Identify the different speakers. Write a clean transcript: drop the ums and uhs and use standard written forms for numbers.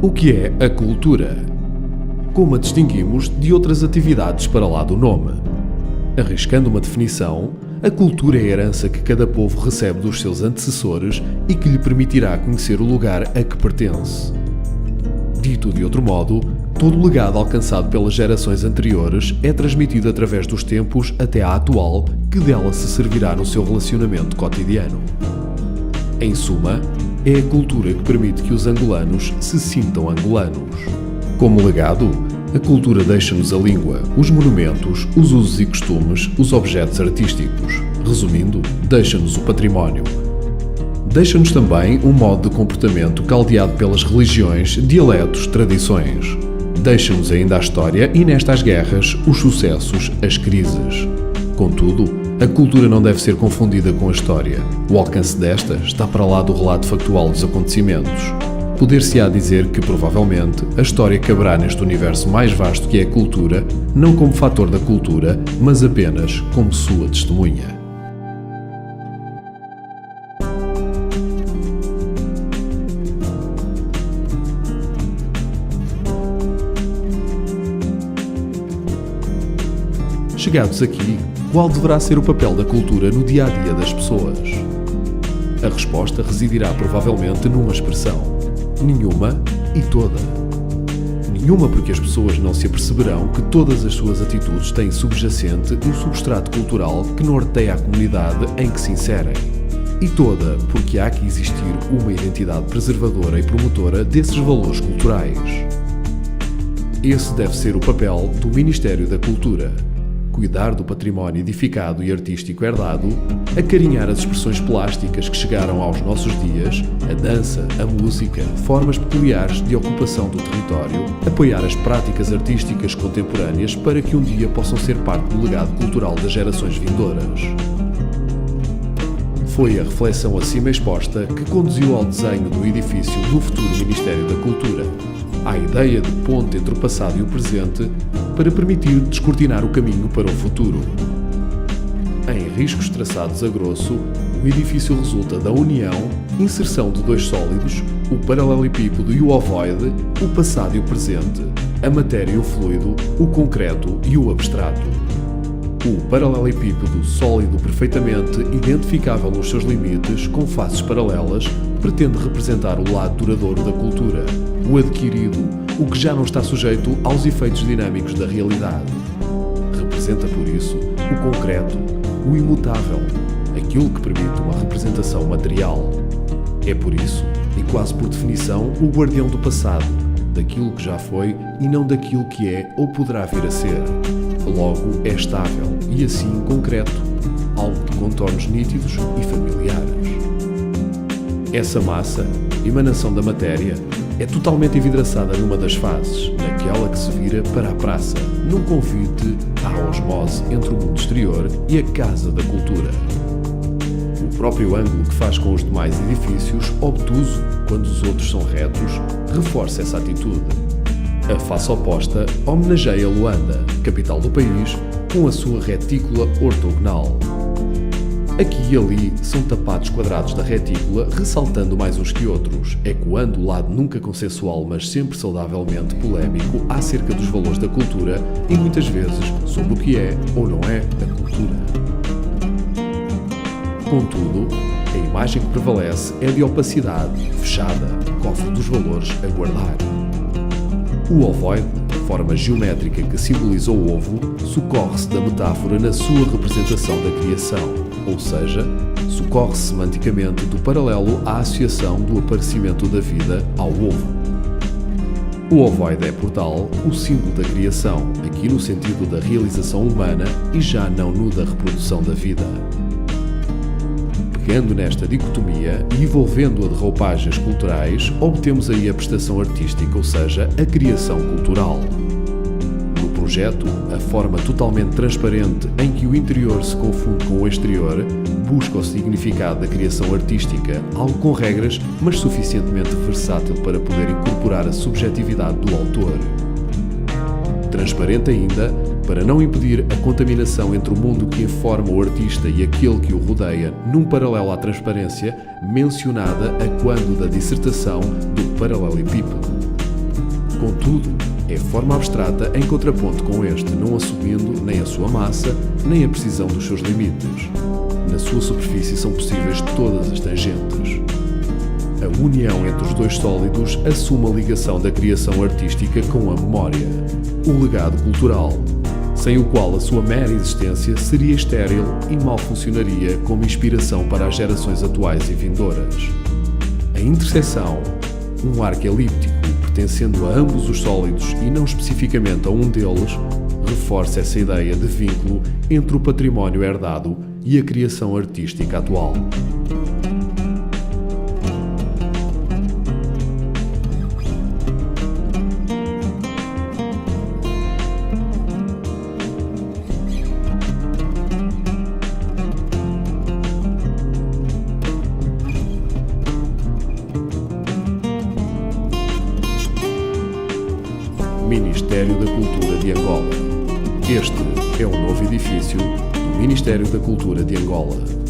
Speaker 1: O que é a cultura? Como a distinguimos de outras atividades para lá do nome? Arriscando uma definição, a cultura é a herança que cada povo recebe dos seus antecessores e que lhe permitirá conhecer o lugar a que pertence. Dito de outro modo, todo o legado alcançado pelas gerações anteriores é transmitido através dos tempos até à atual, que dela se servirá no seu relacionamento cotidiano. Em suma, é a cultura que permite que os angolanos se sintam angolanos. Como legado, a cultura deixa-nos a língua, os monumentos, os usos e costumes, os objetos artísticos. Resumindo, deixa-nos o património. Deixa-nos também um modo de comportamento caldeado pelas religiões, dialetos, tradições. Deixa-nos ainda a história e, nestas guerras, os sucessos, as crises. Contudo, a cultura não deve ser confundida com a história. O alcance desta está para lá do relato factual dos acontecimentos. Poder-se-á dizer que, provavelmente, a história caberá neste universo mais vasto que é a cultura, não como fator da cultura, mas apenas como sua testemunha. Chegados aqui, qual deverá ser o papel da cultura no dia-a-dia das pessoas? A resposta residirá provavelmente numa expressão: nenhuma e toda. Nenhuma porque as pessoas não se aperceberão que todas as suas atitudes têm subjacente um substrato cultural que norteia a comunidade em que se inserem. E toda porque há que existir uma identidade preservadora e promotora desses valores culturais. Esse deve ser o papel do Ministério da Cultura. Cuidar do património edificado e artístico herdado, acarinhar as expressões plásticas que chegaram aos nossos dias, a dança, a música, formas peculiares de ocupação do território, apoiar as práticas artísticas contemporâneas para que um dia possam ser parte do legado cultural das gerações vindouras. Foi a reflexão acima exposta que conduziu ao desenho do edifício do futuro Ministério da Cultura, à ideia de ponte entre o passado e o presente, para permitir descortinar o caminho para o futuro. Em riscos traçados a grosso, o edifício resulta da união, inserção de dois sólidos, o paralelepípedo e o ovoide, o passado e o presente, a matéria e o fluido, o concreto e o abstrato. O paralelepípedo, sólido perfeitamente identificável nos seus limites, com faces paralelas, pretende representar o lado duradouro da cultura, o adquirido, o que já não está sujeito aos efeitos dinâmicos da realidade. Representa, por isso, o concreto, o imutável, aquilo que permite uma representação material. É por isso, e quase por definição, o guardião do passado, daquilo que já foi e não daquilo que é ou poderá vir a ser. Logo, é estável e, assim, concreto, algo de contornos nítidos e familiares. Essa massa, emanação da matéria, é totalmente envidraçada numa das faces, naquela que se vira para a praça, num convite à osmose entre o mundo exterior e a casa da cultura. O próprio ângulo que faz com os demais edifícios, obtuso quando os outros são retos, reforça essa atitude. A face oposta homenageia Luanda, capital do país, com a sua retícula ortogonal. Aqui e ali são tapados quadrados da retícula, ressaltando mais uns que outros, ecoando o lado nunca consensual, mas sempre saudavelmente polémico acerca dos valores da cultura e muitas vezes sobre o que é ou não é a cultura. Contudo, a imagem que prevalece é de opacidade, fechada, cofre dos valores a guardar. O ovoide, forma geométrica que simboliza o ovo, socorre-se da metáfora na sua representação da criação, ou seja, socorre-se semanticamente do paralelo à associação do aparecimento da vida ao ovo. O ovoide é, por tal, o símbolo da criação, aqui no sentido da realização humana e já não no da reprodução da vida. Pegando nesta dicotomia e envolvendo-a de roupagens culturais, obtemos aí a prestação artística, ou seja, a criação cultural. No projeto, a forma totalmente transparente em que o interior se confunde com o exterior busca o significado da criação artística, algo com regras, mas suficientemente versátil para poder incorporar a subjetividade do autor. Transparente ainda, para não impedir a contaminação entre o mundo que informa o artista e aquele que o rodeia, num paralelo à transparência mencionada a quando da dissertação do paralelepípedo. Tudo é forma abstrata em contraponto com este, não assumindo nem a sua massa, nem a precisão dos seus limites. Na sua superfície são possíveis todas as tangentes. A união entre os dois sólidos assume a ligação da criação artística com a memória, o legado cultural, sem o qual a sua mera existência seria estéril e mal funcionaria como inspiração para as gerações atuais e vindouras. A interseção, um arco elíptico pertencendo a ambos os sólidos e não especificamente a um deles, reforça essa ideia de vínculo entre o património herdado e a criação artística atual. Ministério da Cultura de Angola. Este é o novo edifício do Ministério da Cultura de Angola.